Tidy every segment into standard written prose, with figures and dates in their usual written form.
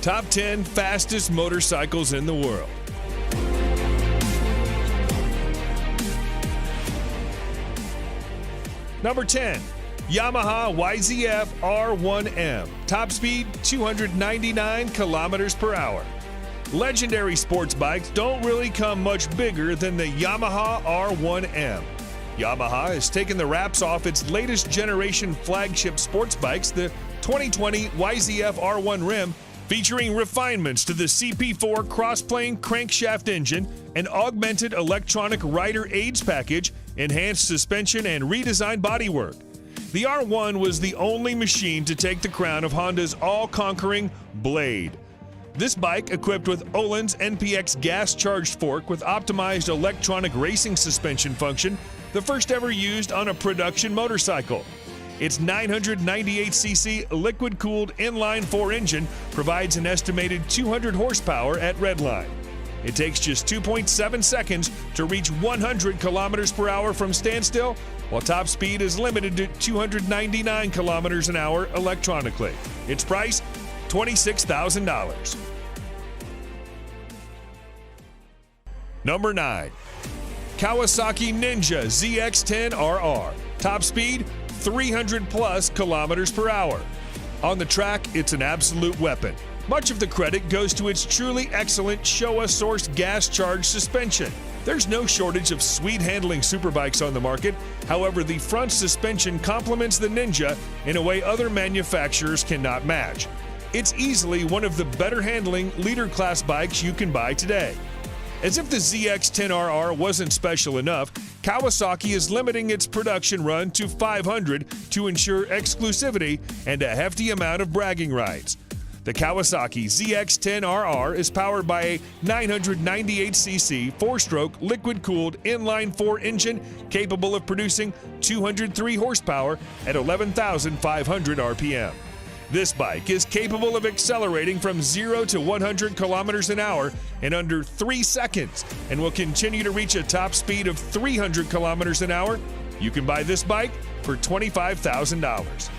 Top 10 fastest motorcycles in the world. Number 10, Yamaha YZF R1M. Top speed 299 kilometers per hour. Legendary sports bikes don't really come much bigger than the Yamaha R1M. Yamaha has taken the wraps off its latest generation flagship sports bikes, the 2020 YZF R1 Rim, featuring refinements to the CP4 cross-plane crankshaft engine, an augmented electronic rider aids package, enhanced suspension, and redesigned bodywork. The R1 was the only machine to take the crown of Honda's all-conquering Blade. This bike, equipped with Öhlins NPX gas-charged fork with optimized electronic racing suspension function, the first ever used on a production motorcycle. Its 998cc liquid-cooled inline-4 engine provides an estimated 200 horsepower at redline. It takes just 2.7 seconds to reach 100 kilometers per hour from standstill, while top speed is limited to 299 kilometers an hour electronically. Its price, $26,000. Number 9, Kawasaki Ninja ZX-10RR. Top speed, 300 plus kilometers per hour. On the track, it's an absolute weapon. Much of the credit goes to its truly excellent Showa-sourced gas-charged suspension. There's no shortage of sweet-handling superbikes on the market. However, the front suspension complements the Ninja in a way other manufacturers cannot match. It's easily one of the better-handling leader-class bikes you can buy today. As if the ZX-10RR wasn't special enough, Kawasaki is limiting its production run to 500 to ensure exclusivity and a hefty amount of bragging rights. The Kawasaki ZX-10RR is powered by a 998cc 4-stroke liquid-cooled inline-4 engine capable of producing 203 horsepower at 11,500 RPM. This bike is capable of accelerating from 0 to 100 kilometers an hour in under 3 seconds and will continue to reach a top speed of 300 kilometers an hour. You can buy this bike for $25,000.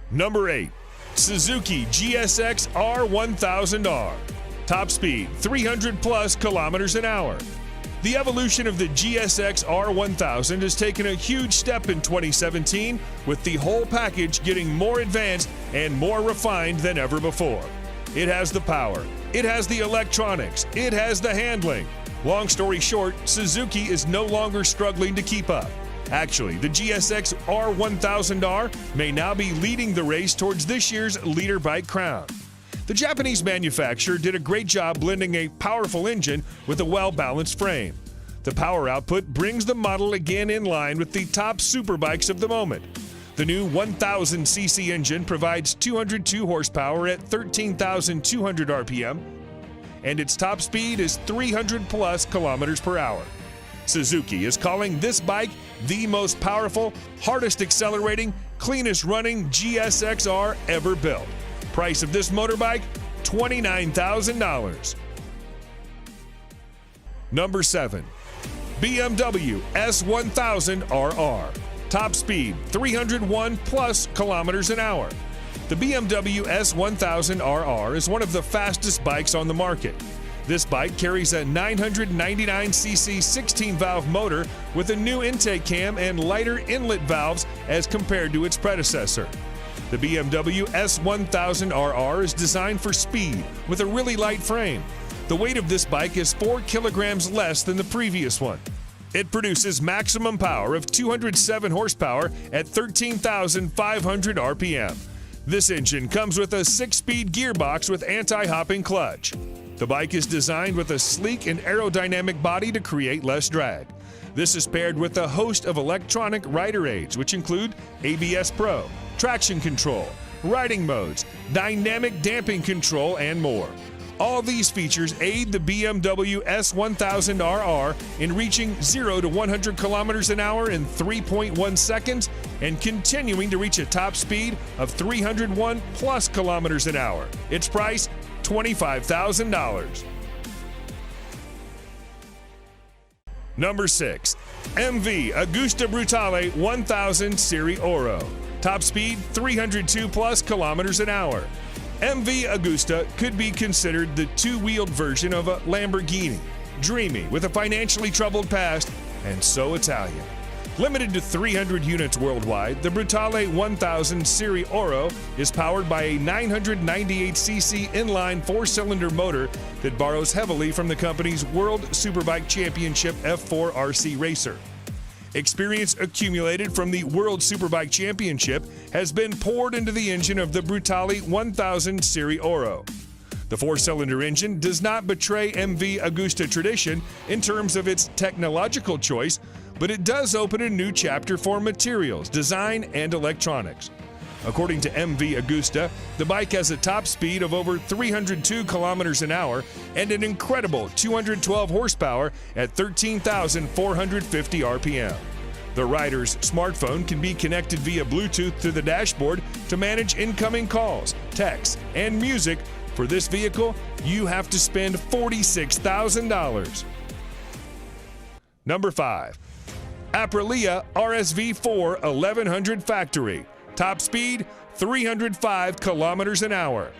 Number 8, Suzuki GSX R1000R. Top speed 300 plus kilometers an hour. The evolution of the GSX R1000 has taken a huge step in 2017, with the whole package getting more advanced and more refined than ever before. It has the power, it has the electronics, it has the handling. Long story short, Suzuki is no longer struggling to keep up. Actually, the GSX R1000R may now be leading the race towards this year's leader bike crown. The Japanese manufacturer did a great job blending a powerful engine with a well-balanced frame. The power output brings the model again in line with the top superbikes of the moment. The new 1000cc engine provides 202 horsepower at 13,200 RPM, and its top speed is 300 plus kilometers per hour. Suzuki is calling this bike the most powerful, hardest accelerating, cleanest running GSX-R ever built. Price of this motorbike, $29,000. Number 7, BMW S1000RR. Top speed 301 plus kilometers an hour. The BMW S1000RR is one of the fastest bikes on the market. This bike carries a 999cc 16-valve motor with a new intake cam and lighter inlet valves as compared to its predecessor. The BMW S1000RR is designed for speed with a really light frame. The weight of this bike is 4 kilograms less than the previous one. It produces maximum power of 207 horsepower at 13,500 RPM. This engine comes with a 6-speed gearbox with anti-hopping clutch. The bike is designed with a sleek and aerodynamic body to create less drag. This is paired with a host of electronic rider aids, which include ABS Pro, traction control, riding modes, dynamic damping control, and more. All these features aid the BMW S1000RR in reaching 0 to 100 kilometers an hour in 3.1 seconds and continuing to reach a top speed of 301 plus kilometers an hour. Its price, $25,000. Number 6, MV Agusta Brutale 1000 Serie Oro. Top speed, 302 plus kilometers an hour. MV Agusta could be considered the two-wheeled version of a Lamborghini. Dreamy, with a financially troubled past, and so Italian. Limited to 300 units worldwide, the Brutale 1000 Serie Oro is powered by a 998cc inline four-cylinder motor that borrows heavily from the company's World Superbike Championship F4 RC racer. Experience accumulated from the World Superbike Championship has been poured into the engine of the Brutale 1000 Serie Oro. The four-cylinder engine does not betray MV Agusta tradition in terms of its technological choice, but it does open a new chapter for materials, design, and electronics. According to MV Agusta, the bike has a top speed of over 302 kilometers an hour and an incredible 212 horsepower at 13,450 RPM. The rider's smartphone can be connected via Bluetooth to the dashboard to manage incoming calls, texts, and music. For this vehicle, you have to spend $46,000. Number 5. Aprilia RSV4 1100 Factory. Top speed, 305 kilometers an hour.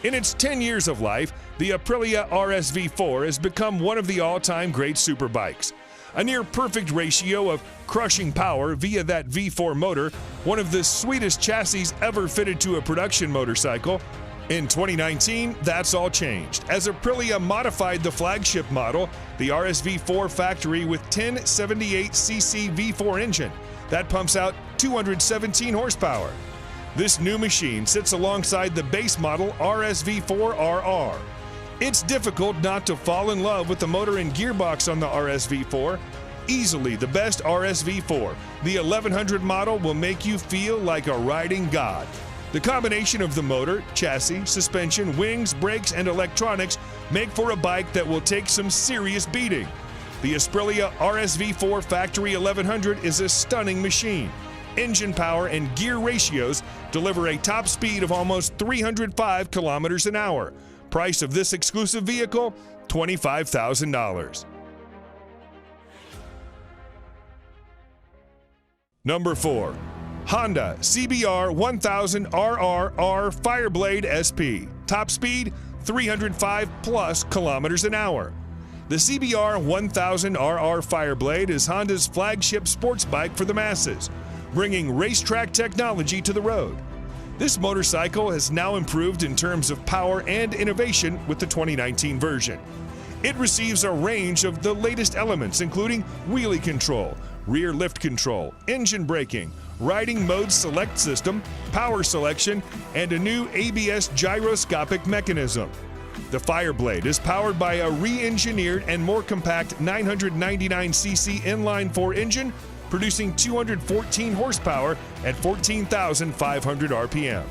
In its 10 years of life, the Aprilia RSV4 has become one of the all-time great superbikes. A near-perfect ratio of crushing power via that V4 motor, one of the sweetest chassis ever fitted to a production motorcycle. In 2019, that's all changed, as Aprilia modified the flagship model, the RSV4 Factory, with 1078cc V4 engine that pumps out 217 horsepower. This new machine sits alongside the base model RSV4RR. It's difficult not to fall in love with the motor and gearbox on the RSV4. Easily the best RSV4, the 1100 model will make you feel like a riding god. The combination of the motor, chassis, suspension, wings, brakes, and electronics make for a bike that will take some serious beating. The Aprilia RSV4 Factory 1100 is a stunning machine. Engine power and gear ratios deliver a top speed of almost 305 kilometers an hour. Price of this exclusive vehicle, $25,000. Number 4. Honda CBR 1000RRR Fireblade SP. Top speed, 305 plus kilometers an hour. The CBR 1000RR Fireblade is Honda's flagship sports bike for the masses, bringing racetrack technology to the road. This motorcycle has now improved in terms of power and innovation with the 2019 version. It receives a range of the latest elements, including wheelie control, rear lift control, engine braking, riding mode select system, power selection, and a new ABS gyroscopic mechanism. The Fireblade is powered by a re-engineered and more compact 999cc inline-4 engine, producing 214 horsepower at 14,500 RPM.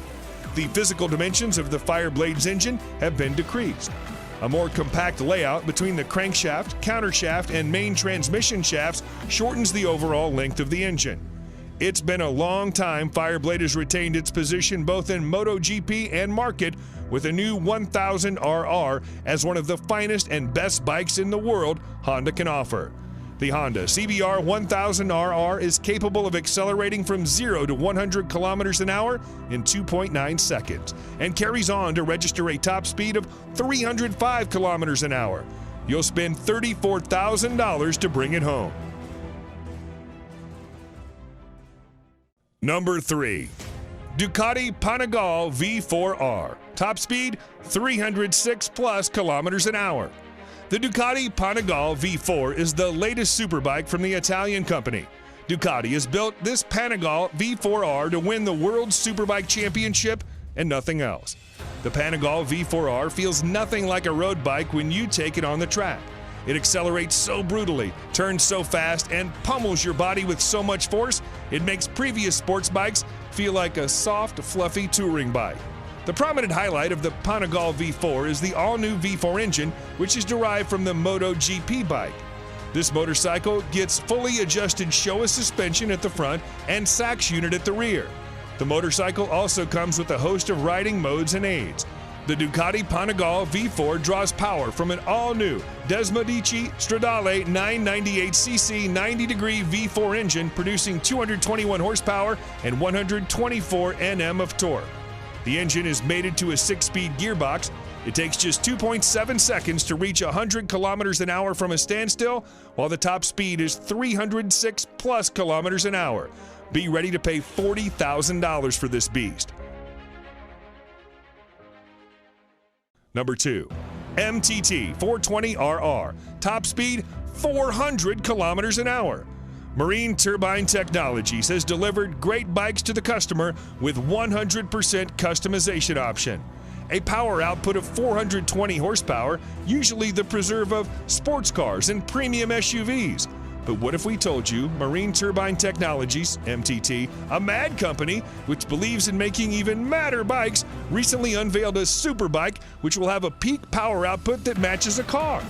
The physical dimensions of the Fireblade's engine have been decreased. A more compact layout between the crankshaft, countershaft, and main transmission shafts shortens the overall length of the engine. It's been a long time Fireblade has retained its position both in MotoGP and market, with a new 1000RR as one of the finest and best bikes in the world Honda can offer. The Honda CBR 1000RR is capable of accelerating from 0 to 100 kilometers an hour in 2.9 seconds and carries on to register a top speed of 305 kilometers an hour. You'll spend $34,000 to bring it home. Number 3. Ducati Panigale V4R. Top speed, 306 plus kilometers an hour. The Ducati Panigale V4 is the latest superbike from the Italian company. Ducati has built this Panigale V4R to win the World Superbike Championship and nothing else. The Panigale V4R feels nothing like a road bike when you take it on the track. It accelerates so brutally, turns so fast, and pummels your body with so much force, it makes previous sports bikes feel like a soft, fluffy touring bike. The prominent highlight of the Panigale V4 is the all-new V4 engine, which is derived from the MotoGP bike. This motorcycle gets fully adjusted Showa suspension at the front and Sachs unit at the rear. The motorcycle also comes with a host of riding modes and aids. The Ducati Panigale V4 draws power from an all-new Desmodici Stradale 998cc 90-degree V4 engine producing 221 horsepower and 124 Nm of torque. The engine is mated to a 6-speed gearbox. It takes just 2.7 seconds to reach 100 kilometers an hour from a standstill, while the top speed is 306 plus kilometers an hour. Be ready to pay $40,000 for this beast. Number 2, MTT 420RR, top speed 400 kilometers an hour. Marine Turbine Technologies has delivered great bikes to the customer with 100% customization option. A power output of 420 horsepower, usually the preserve of sports cars and premium SUVs. But what if we told you Marine Turbine Technologies, MTT, a mad company which believes in making even madder bikes, recently unveiled a super bike which will have a peak power output that matches a car.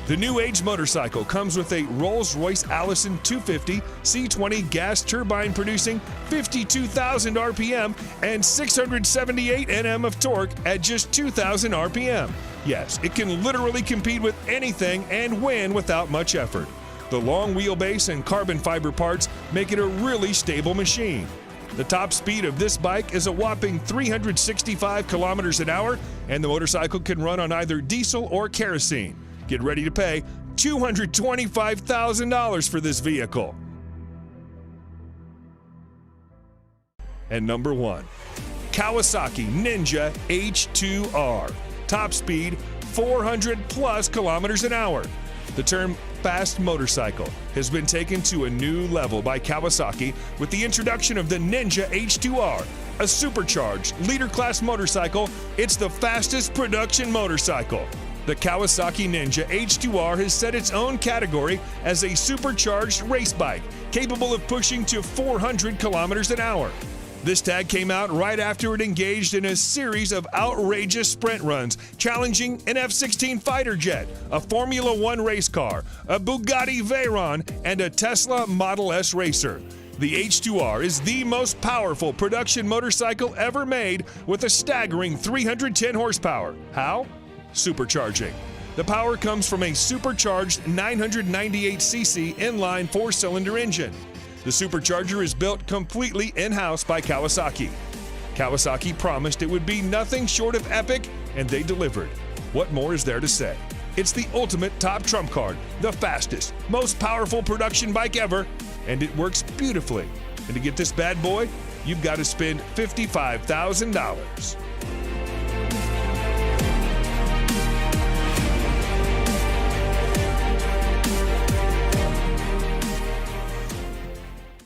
The new age motorcycle comes with a Rolls-Royce Allison 250 C20 gas turbine producing 52,000 RPM and 678 Nm of torque at just 2,000 RPM. Yes, it can literally compete with anything and win without much effort. The long wheelbase and carbon fiber parts make it a really stable machine. The top speed of this bike is a whopping 365 kilometers an hour, and the motorcycle can run on either diesel or kerosene. Get ready to pay $225,000 for this vehicle. And number 1, Kawasaki Ninja H2R, top speed 400 plus kilometers an hour. The term fast motorcycle has been taken to a new level by Kawasaki with the introduction of the Ninja H2R, a supercharged leader-class motorcycle. It's the fastest production motorcycle. The Kawasaki Ninja H2R has set its own category as a supercharged race bike, capable of pushing to 400 kilometers an hour. This tag came out right after it engaged in a series of outrageous sprint runs, challenging an F-16 fighter jet, a Formula One race car, a Bugatti Veyron, and a Tesla Model S racer. The H2R is the most powerful production motorcycle ever made with a staggering 310 horsepower. How? Supercharging. The power comes from a supercharged 998cc inline 4-cylinder engine. The supercharger is built completely in-house by Kawasaki. Kawasaki promised it would be nothing short of epic, and they delivered. What more is there to say? It's the ultimate top trump card, the fastest, most powerful production bike ever, and it works beautifully. And to get this bad boy, you've got to spend $55,000.